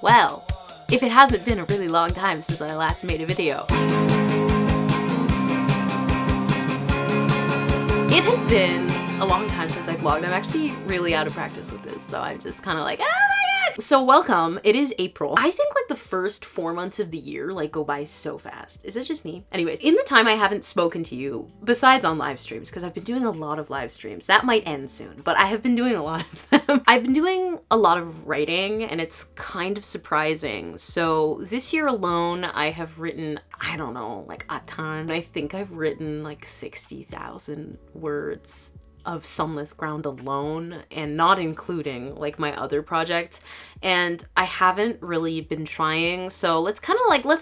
Well, if it hasn't been a really long time since I last made a video. It has been a long time since I vlogged. I'm actually really out of practice with this, so I'm just kind of like, oh my god! So welcome, it is April. I think like the first 4 months of the year like go by so fast. Is it just me? Anyways, in the time I haven't spoken to you, besides on live streams, because I've been doing a lot of live streams. That might end soon, but I have been doing a lot of them. I've been doing a lot of writing, and it's kind of surprising. So this year alone, I have written, I don't know, like a ton. I think I've written like 60,000 words of Sunless Ground alone, and not including like my other projects, and I haven't really been trying, so let's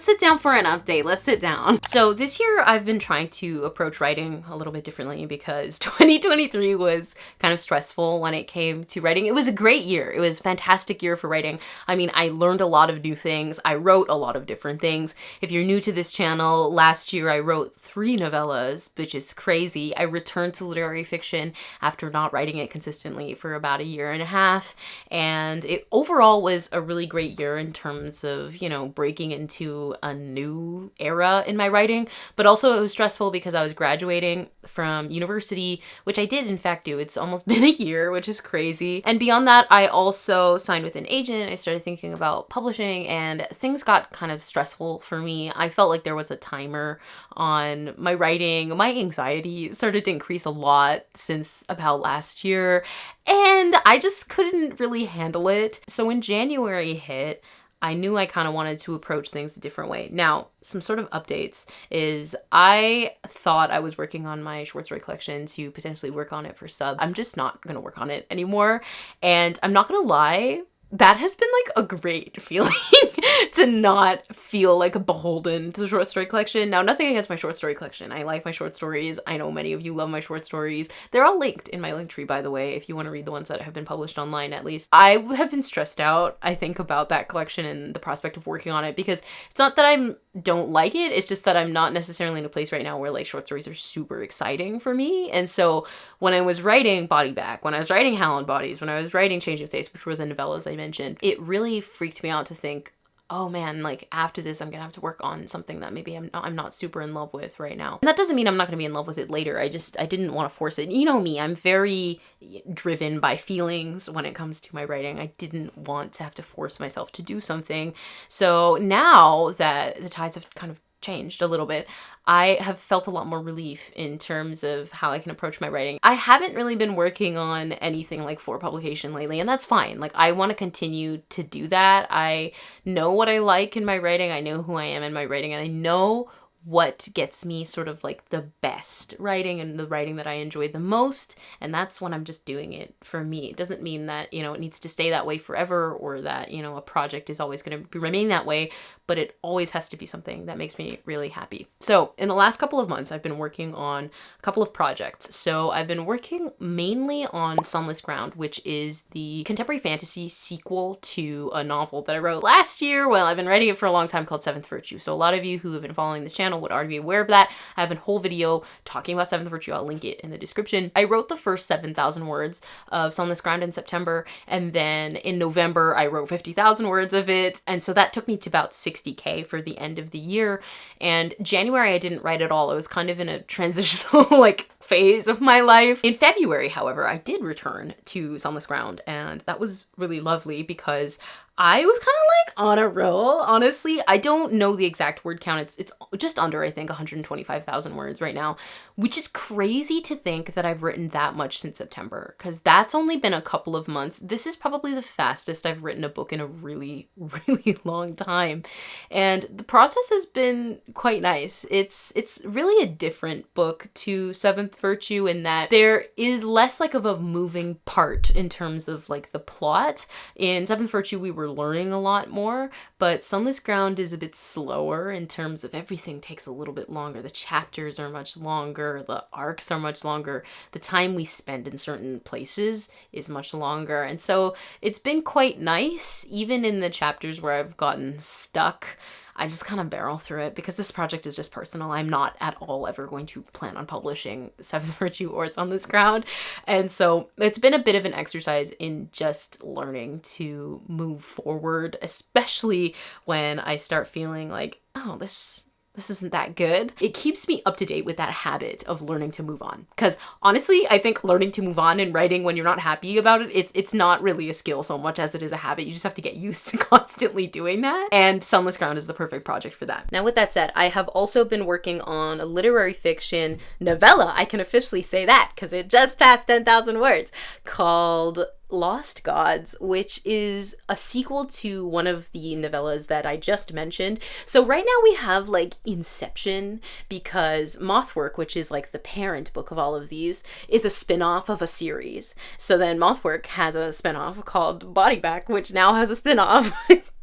sit down for an update. Let's sit down. So this year I've been trying to approach writing a little bit differently because 2023 was kind of stressful when it came to writing. It was a great year. It was a fantastic year for writing. I mean, I learned a lot of new things. I wrote a lot of different things. If you're new to this channel, last year I wrote 3 novellas, which is crazy. I returned to literary fiction after not writing it consistently for about 1.5 years. And it overall was a really great year in terms of, you know, breaking into a new era in my writing. But also it was stressful because I was graduating from university, which I did in fact do. It's almost been a year, which is crazy. And beyond that, I also signed with an agent. I started thinking about publishing, and things got kind of stressful for me. I felt like there was a timer on my writing. My anxiety started to increase a lot since about last year, and I just couldn't really handle it. So when January hit, I knew I kind of wanted to approach things a different way. Now, some sort of updates is I thought I was working on my short story collection to potentially work on it for sub. I'm just not going to work on it anymore. And I'm not going to lie, that has been like a great feeling to not feel like beholden to the short story collection. Now, nothing against my short story collection. I like my short stories. I know many of you love my short stories. They're all linked in my link tree, by the way, if you want to read the ones that have been published online at least. I have been stressed out, I think, about that collection and the prospect of working on it, because it's not that I don't like it. It's just that I'm not necessarily in a place right now where like short stories are super exciting for me. And so when I was writing Body Back, when I was writing Howlin' Bodies, when I was writing Changing States, which were the novellas I mentioned, it really freaked me out to think, oh man, like after this, I'm gonna have to work on something that maybe I'm not super in love with right now. And that doesn't mean I'm not gonna be in love with it later. I didn't want to force it. You know me, I'm very driven by feelings when it comes to my writing. I didn't want to have to force myself to do something. So now that the tides have kind of changed a little bit, I have felt a lot more relief in terms of how I can approach my writing. I haven't really been working on anything like for publication lately, and that's fine. Like, I want to continue to do that. I know what I like in my writing. I know who I am in my writing, and I know what gets me sort of like the best writing and the writing that I enjoy the most. And that's when I'm just doing it for me. It doesn't mean that, you know, it needs to stay that way forever, or that, you know, a project is always going to remain that way, but it always has to be something that makes me really happy. So in the last couple of months, I've been working on a couple of projects. So I've been working mainly on Sunless Ground, which is the contemporary fantasy sequel to a novel that I wrote last year. Well, I've been writing it for a long time, called Seventh Virtue. So a lot of you who have been following this channel would already be aware of that. I have a whole video talking about Seventh Virtue. I'll link it in the description. I wrote the first 7,000 words of Sunless Ground in September, and then in November I wrote 50,000 words of it, and so that took me to about 60K for the end of the year. And January I didn't write at all. I was kind of in a transitional like phase of my life. In February, however, I did return to Sunless Ground, and that was really lovely because I was kind of like on a roll, honestly. I don't know the exact word count. It's just under, I think, 125,000 words right now, which is crazy to think that I've written that much since September, because that's only been a couple of months. This is probably the fastest I've written a book in a really, really long time. And the process has been quite nice. It's really a different book to Seventh Virtue in that there is less like of a moving part in terms of like the plot. In Seventh Virtue, we were learning a lot more, but Sunless Ground is a bit slower in terms of everything takes a little bit longer. The chapters are much longer, the arcs are much longer, the time we spend in certain places is much longer, and so it's been quite nice. Even in the chapters where I've gotten stuck, I just kind of barrel through it because this project is just personal. I'm not at all ever going to plan on publishing Seventh Virtue or On This Ground. And so it's been a bit of an exercise in just learning to move forward, especially when I start feeling like, oh, this isn't that good. It keeps me up to date with that habit of learning to move on. Because honestly, I think learning to move on in writing when you're not happy about it, it's not really a skill so much as it is a habit. You just have to get used to constantly doing that. And Sunless Ground is the perfect project for that. Now with that said, I have also been working on a literary fiction novella. I can officially say that because it just passed 10,000 words, called Lost Gods, which is a sequel to one of the novellas that I just mentioned. So right now we have like Inception, because Mothwork, which is like the parent book of all of these, is a spin-off of a series. So then Mothwork has a spin-off called Bodyback, which now has a spin-off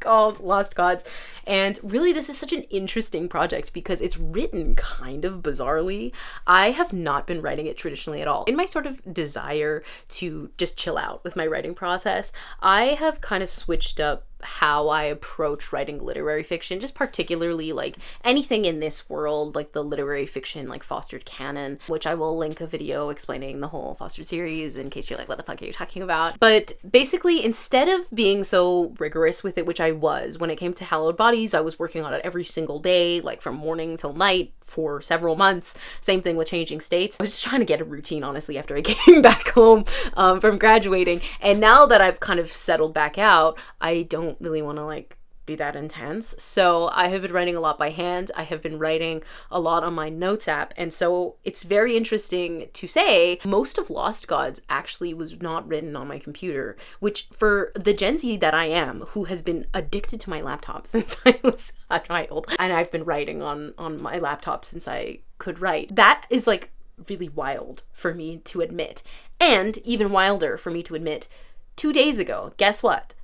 called Lost Gods. And really this is such an interesting project because it's written kind of bizarrely. I have not been writing it traditionally at all. In my sort of desire to just chill out with my writing process, I have kind of switched up how I approach writing literary fiction, just particularly like anything in this world, like the literary fiction, like fostered canon, which I will link a video explaining the whole fostered series in case you're like, what the fuck are you talking about? But basically, instead of being so rigorous with it, which I was, when it came to Hallowed Bodies, I was working on it every single day, like from morning till night for several months. Same thing with Changing States. I was just trying to get a routine, honestly, after I came back home from graduating. And now that I've kind of settled back out, I don't really want to like be that intense. So I have been writing a lot by hand. I have been writing a lot on my notes app. And so it's very interesting to say most of Lost Gods actually was not written on my computer, which for the Gen Z that I am, who has been addicted to my laptop since I was a child, and I've been writing on my laptop since I could write, that is like really wild for me to admit. And even wilder for me to admit, 2 days ago, guess what?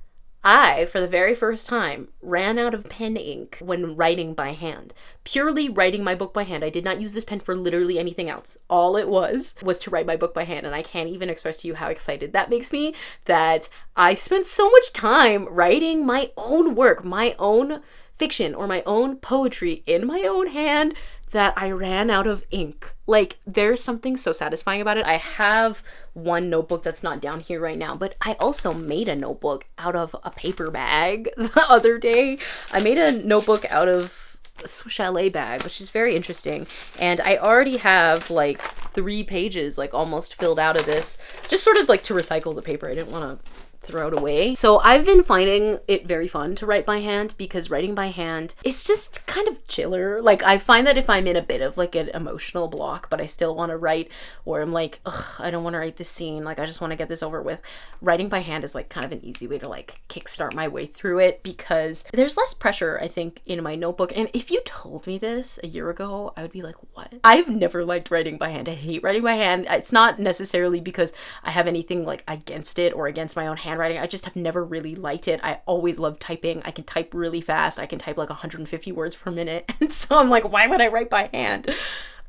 I, for the very first time, ran out of pen ink when writing by hand. Purely writing my book by hand. I did not use this pen for literally anything else. All it was to write my book by hand, and I can't even express to you how excited that makes me that I spent so much time writing my own work, my own fiction, or my own poetry in my own hand, that I ran out of ink. Like, there's something so satisfying about it. I have one notebook that's not down here right now, but I also made a notebook out of a paper bag the other day. I made a notebook out of a chalet bag, which is very interesting. And I already have like 3 pages like almost filled out of this, just sort of like to recycle the paper. I didn't want to throw it away. So I've been finding it very fun to write by hand because writing by hand, it's just kind of chiller. Like I find that if I'm in a bit of like an emotional block, but I still want to write, or I'm like, ugh, I don't want to write this scene, like I just want to get this over with, writing by hand is like kind of an easy way to like kickstart my way through it because there's less pressure, I think, in my notebook. And if you told me this a year ago, I would be like, what? I've never liked writing by hand. I hate writing by hand. It's not necessarily because I have anything like against it or against my own handwriting. I just have never really liked it. I always loved typing. I can type really fast. I can type like 150 words per minute. And so I'm like, why would I write by hand?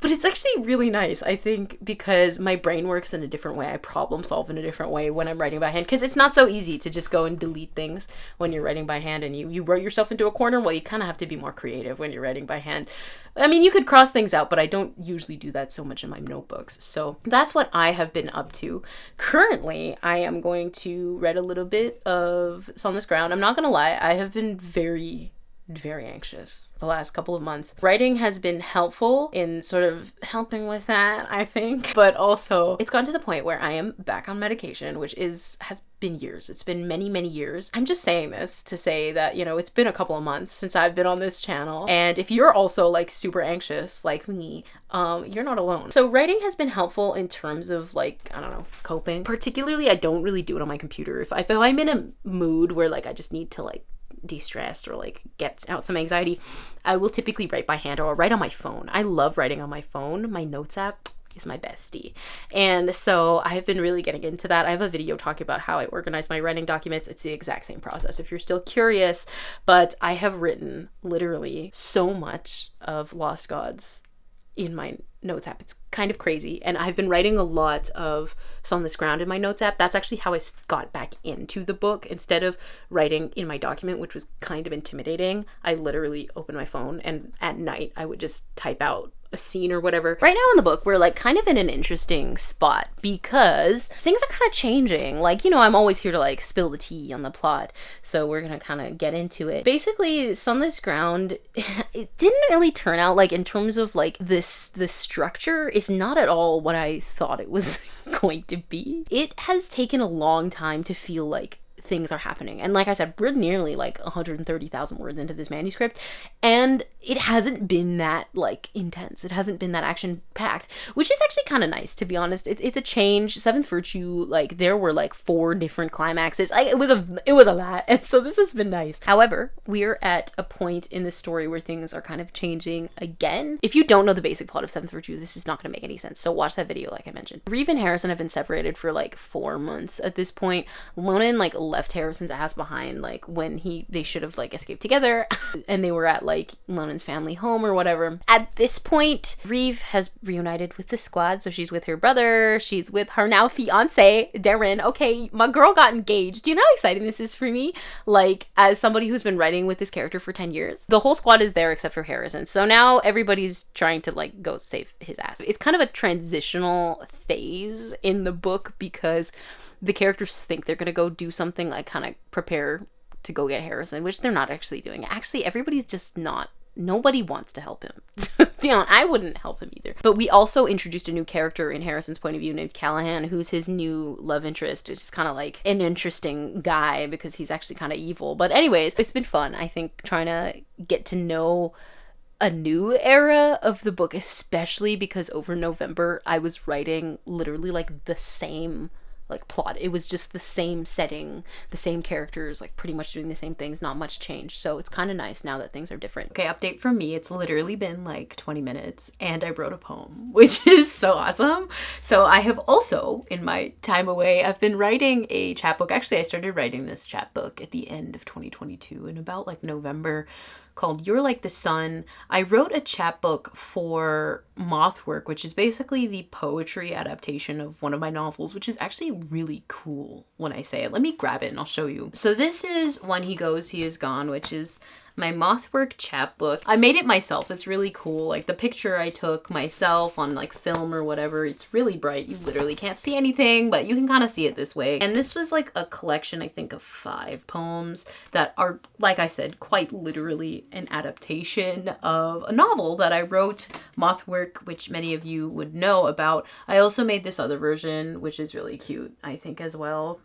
But it's actually really nice, I think, because my brain works in a different way. I problem solve in a different way when I'm writing by hand, because it's not so easy to just go and delete things when you're writing by hand and you wrote yourself into a corner. Well, you kind of have to be more creative when you're writing by hand. I mean, you could cross things out, but I don't usually do that so much in my notebooks. So that's what I have been up to. Currently, I am going to read a little bit of On This Ground. I'm not going to lie, I have been very anxious the last couple of months. Writing has been helpful in sort of helping with that, I think, but also it's gotten to the point where I am back on medication, which has been years. It's been many years. I'm just saying this to say that, you know, it's been a couple of months since I've been on this channel, and if you're also like super anxious like me, you're not alone. So writing has been helpful in terms of like, I don't know, coping. Particularly, I don't really do it on my computer. If I'm in a mood where like I just need to like de-stressed or like get out some anxiety, I will typically write by hand or write on my phone. I love writing on my phone. My notes app is my bestie. And so I have been really getting into that. I have a video talking about how I organize my writing documents. It's the exact same process if you're still curious, but I have written literally so much of Lost Gods in my notes app. It's kind of crazy. And I've been writing a lot of Sun This Ground in my notes app. That's actually how I got back into the book. Instead of writing in my document, which was kind of intimidating, I literally opened my phone and at night I would just type out a scene or whatever. Right now in the book, we're like kind of in an interesting spot because things are kind of changing. Like, you know, I'm always here to like spill the tea on the plot. So we're gonna kind of get into it. Basically, Sun This Ground, it didn't really turn out like in terms of like the structure is not at all what I thought it was going to be. It has taken a long time to feel like things are happening. And like I said, we're nearly like 130,000 words into this manuscript, and it hasn't been that like intense. It hasn't been that action packed, which is actually kind of nice, to be honest. It's a change. Seventh Virtue, like there were like 4 different climaxes. It was a lot, and so this has been nice. However, we're at a point in the story where things are kind of changing again. If you don't know the basic plot of Seventh Virtue, this is not going to make any sense. So watch that video, like I mentioned. Reeve and Harrison have been separated for like 4 months at this point. Lonan like left Harrison's ass behind like when they should have like escaped together and they were at like Lonan's family home or whatever. At this point, Reeve has reunited with the squad, so she's with her brother, she's with her now fiance Darren. Okay, my girl got engaged. Do you know how exciting this is for me? Like, as somebody who's been writing with this character for 10 years, the whole squad is there except for Harrison, so now everybody's trying to like go save his ass. It's kind of a transitional phase in the book because the characters think they're gonna go do something, like kind of prepare to go get Harrison, which they're not actually doing. Actually, everybody's just not. Nobody wants to help him. You know, I wouldn't help him either. But we also introduced a new character in Harrison's point of view named Callahan, who's his new love interest. It's kind of like an interesting guy because he's actually kind of evil. But anyways, it's been fun, I think, trying to get to know a new era of the book, especially because over November I was writing literally like the same like plot. It was just the same setting, the same characters, like pretty much doing the same things, not much change. So it's kind of nice now that things are different. Okay, update from me. It's literally been like 20 minutes and I wrote a poem, which is so awesome. So I have also, in my time away, I've been writing a chapbook. Actually, I started writing this chapbook at the end of 2022 in about like November, called You're Like the Sun. I wrote a chapbook for Mothwork, which is basically the poetry adaptation of one of my novels, which is actually really cool when I say it. Let me grab it and I'll show you. So this is When He Goes, He Is Gone, which is my Mothwork chapbook. I made it myself. It's really cool. Like the picture I took myself on like film or whatever. It's really bright. You literally can't see anything, but you can kind of see it this way. And this was like a collection, I think, of 5 poems that are, like I said, quite literally an adaptation of a novel that I wrote, Mothwork, which many of you would know about. I also made this other version, which is really cute, I think, as well.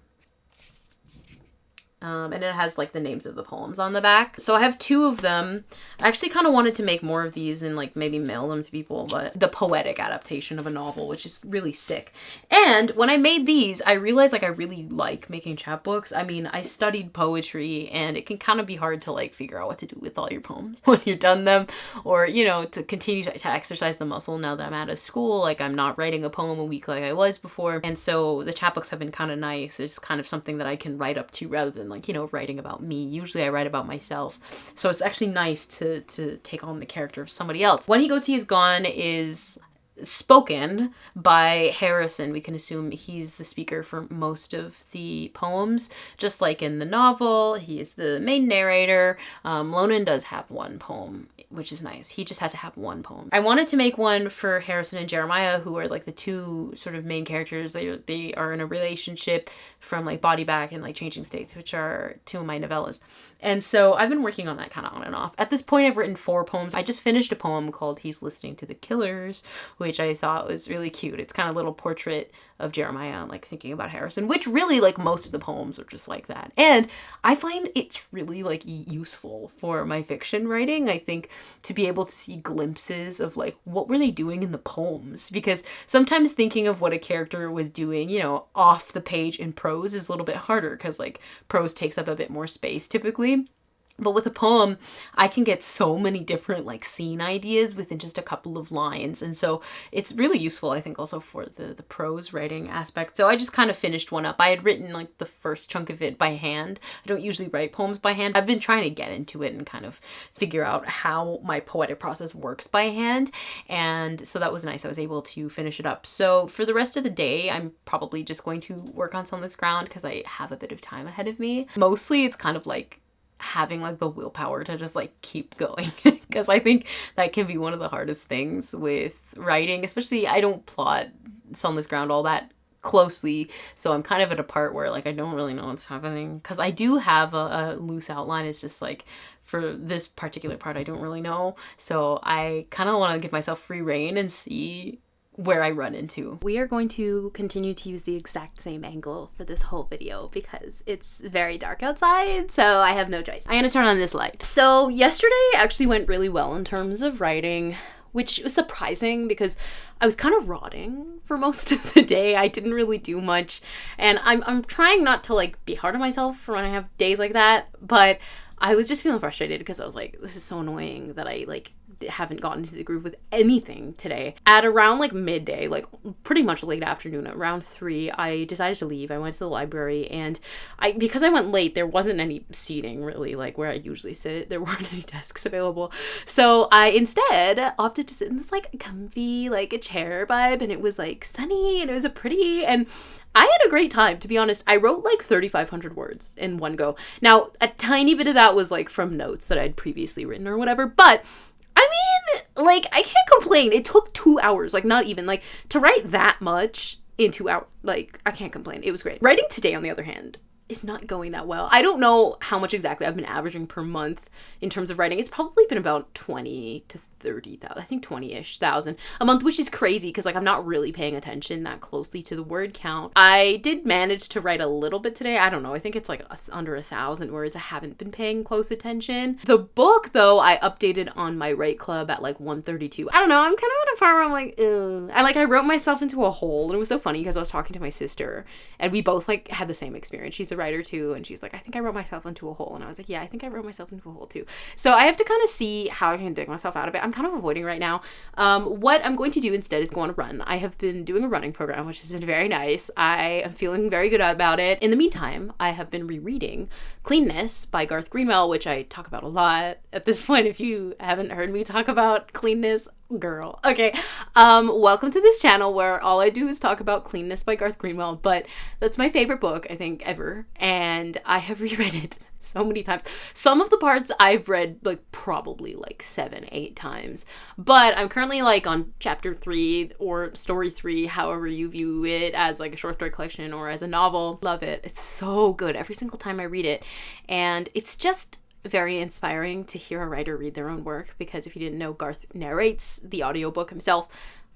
And it has like the names of the poems on the back. So I have 2 of them. I actually kind of wanted to make more of these and like maybe mail them to people, but the poetic adaptation of a novel, which is really sick. And when I made these, I realized like I really like making chapbooks. I mean, I studied poetry and it can kind of be hard to like figure out what to do with all your poems when you're done them, or, you know, to continue to exercise the muscle now that I'm out of school. Like I'm not writing a poem a week like I was before. And so the chapbooks have been kind of nice. It's kind of something that I can write up to rather than like, you know, writing about me. Usually I write about myself. So it's actually nice to take on the character of somebody else. When He Goes, He Is Gone is spoken by Harrison. We can assume he's the speaker for most of the poems. Just like in the novel, he is the main narrator. Lonan does have 1 poem, which is nice. He just has to have 1 poem. I wanted to make one for Harrison and Jeremiah, who are like the 2 sort of main characters. They are in a relationship from like Body Back and like Changing States, which are 2 of my novellas. And so I've been working on that kind of on and off. At this point, I've written 4 poems. I just finished a poem called He's Listening to the Killers, which I thought was really cute. It's kind of a little portrait of Jeremiah, like thinking about Harrison, which really like most of the poems are just like that. And I find it's really like useful for my fiction writing. I think to be able to see glimpses of like what were they doing in the poems, because sometimes thinking of what a character was doing, you know, off the page in prose is a little bit harder because like prose takes up a bit more space typically. But with a poem, I can get so many different like scene ideas within just a couple of lines. And so it's really useful, I think, also for the prose writing aspect. So I just kind of finished one up. I had written like the first chunk of it by hand. I don't usually write poems by hand. I've been trying to get into it and kind of figure out how my poetic process works by hand. And so that was nice. I was able to finish it up. So for the rest of the day, I'm probably just going to work on Sunless Ground because I have a bit of time ahead of me. Mostly it's kind of like having like the willpower to just like keep going, because I think that can be one of the hardest things with writing, especially I don't plot Sunless Ground all that closely, so I'm kind of at a part where like I don't really know what's happening, because I do have a loose outline. It's just like for this particular part I don't really know, so I kind of want to give myself free rein and see where I run into. We are going to continue to use the exact same angle for this whole video because it's very dark outside, so I have no choice. I'm gonna turn on this light. So yesterday actually went really well in terms of writing, which was surprising because I was kind of rotting for most of the day. I didn't really do much, and I'm trying not to like be hard on myself for when I have days like that, but I was just feeling frustrated because I was like, this is so annoying that I like haven't gotten into the groove with anything today. At around like midday, like pretty much late afternoon, around 3, I decided to leave. I went to the library, and because I went late, there wasn't any seating really like where I usually sit. There weren't any desks available. So I instead opted to sit in this like comfy, like a chair vibe, and it was like sunny and it was pretty, and I had a great time, to be honest. I wrote like 3,500 words in one go. Now, a tiny bit of that was like from notes that I'd previously written or whatever, but I mean, like, I can't complain. It took 2 hours, like, not even, like, to write that much in 2 hours. Like, I can't complain. It was great. Writing today, on the other hand, is not going that well. I don't know how much exactly I've been averaging per month in terms of writing. It's probably been about 20 to 30,000, I think 20-ish thousand a month, which is crazy because like I'm not really paying attention that closely to the word count. I did manage to write a little bit today. I don't know. I think it's like under 1,000 words. I haven't been paying close attention. The book though, I updated on my Write Club at like 132. I don't know. I'm kind of at a part where I'm like, ugh. I wrote myself into a hole, and it was so funny because I was talking to my sister and we both like had the same experience. She's a writer too, and she's like, I think I wrote myself into a hole, and I was like, yeah, I think I wrote myself into a hole too. So I have to kind of see how I can dig myself out of it. I'm kind of avoiding right now. What I'm going to do instead is go on a run. I have been doing a running program, which has been very nice. I am feeling very good about it. In the meantime, I have been rereading Cleanness by Garth Greenwell, which I talk about a lot at this point. If you haven't heard me talk about Cleanness, girl. Okay. Welcome to this channel where all I do is talk about Cleanness by Garth Greenwell, but that's my favorite book, I think, ever. And I have reread it so many times. Some of the parts I've read like probably like 7-8 times, but I'm currently like on chapter 3 or story 3, however you view it, as like a short story collection or as a novel. Love it. It's so good every single time I read it. And it's just very inspiring to hear a writer read their own work, because if you didn't know, Garth narrates the audiobook himself.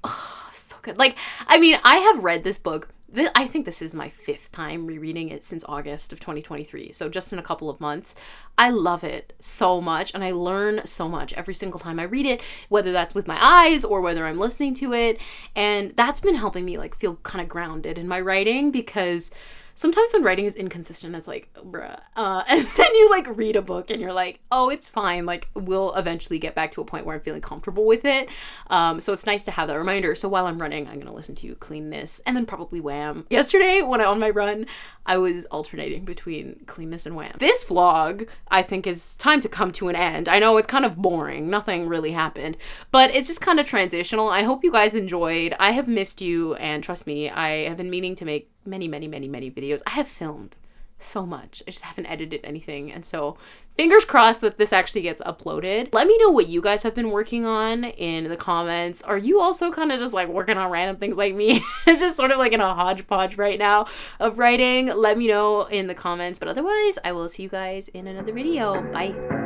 Oh, so good. Like, I mean, I have read this book. I think this is my 5th time rereading it since August of 2023. So just in a couple of months. I love it so much, and I learn so much every single time I read it, whether that's with my eyes or whether I'm listening to it. And that's been helping me like feel kind of grounded in my writing, because sometimes when writing is inconsistent, it's like, bruh. And then you like read a book and you're like, oh, it's fine. Like, we'll eventually get back to a point where I'm feeling comfortable with it. So it's nice to have that reminder. So while I'm running, I'm going to listen to Cleanness and then probably Wham. Yesterday, when on my run, I was alternating between Cleanness and Wham. This vlog, I think, is time to come to an end. I know it's kind of boring. Nothing really happened, but it's just kind of transitional. I hope you guys enjoyed. I have missed you, and trust me, I have been meaning to make many videos. I have filmed so much. I just haven't edited anything. And so fingers crossed that this actually gets uploaded. Let me know what you guys have been working on in the comments. Are you also kind of just like working on random things like me? It's just sort of like in a hodgepodge right now of writing. Let me know in the comments. But otherwise, I will see you guys in another video. Bye.